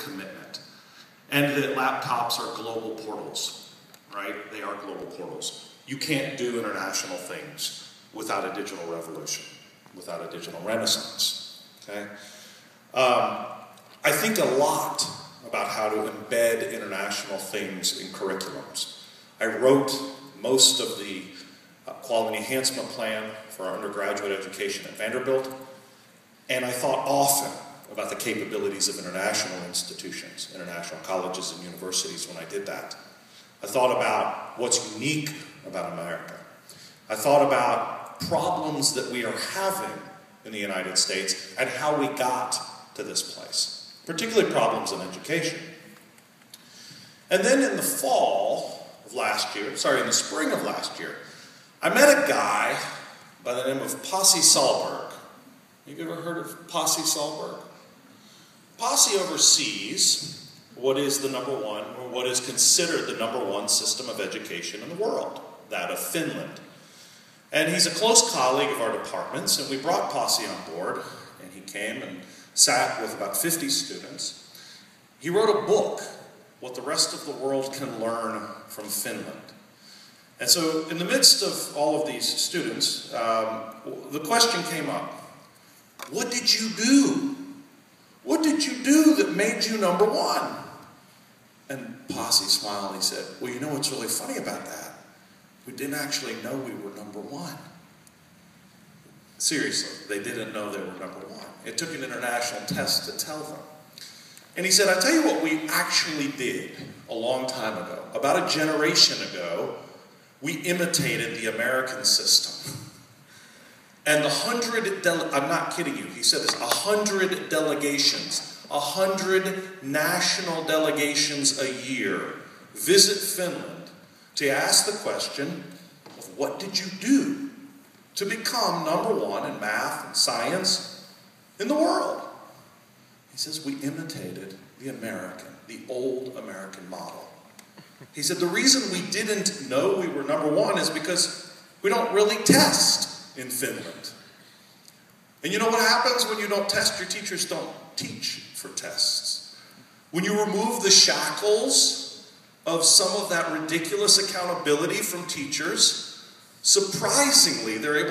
commitment. And that laptops are global portals, right? They are global portals. You can't do international things without a digital revolution, without a digital renaissance, okay? I think a lot about how to embed international things in curriculums. I wrote most of the quality enhancement plan for our undergraduate education at Vanderbilt, and I thought often about the capabilities of international institutions, international colleges and universities when I did that. I thought about what's unique about America. I thought about problems that we are having in the United States and how we got to this place, particularly problems in education. And then in the spring of last year, I met a guy by the name of Pasi Sahlberg. Have you ever heard of Pasi Sahlberg? Pasi oversees what is the number one, or what is considered the number one system of education in the world, that of Finland. And he's a close colleague of our departments, and we brought Pasi on board, and he came and sat with about 50 students. He wrote a book, What the Rest of the World Can Learn from Finland. And so in the midst of all of these students, the question came up, what did you do? What did you do that made you number one? And Pasi smiled and he said, well, you know what's really funny about that? We didn't actually know we were number one. Seriously, they didn't know they were number one. It took an international test to tell them. And he said, I tell you what we actually did a long time ago. About a generation ago, we imitated the American system. And I'm not kidding you, he said this, 100 delegations, 100 national delegations a year visit Finland to ask the question of what did you do to become number one in math and science in the world? He says, we imitated the old American model. He said, the reason we didn't know we were number one is because we don't really test in Finland. And you know what happens when you don't test? Your teachers don't teach for tests. When you remove the shackles of some of that ridiculous accountability from teachers, surprisingly, they're able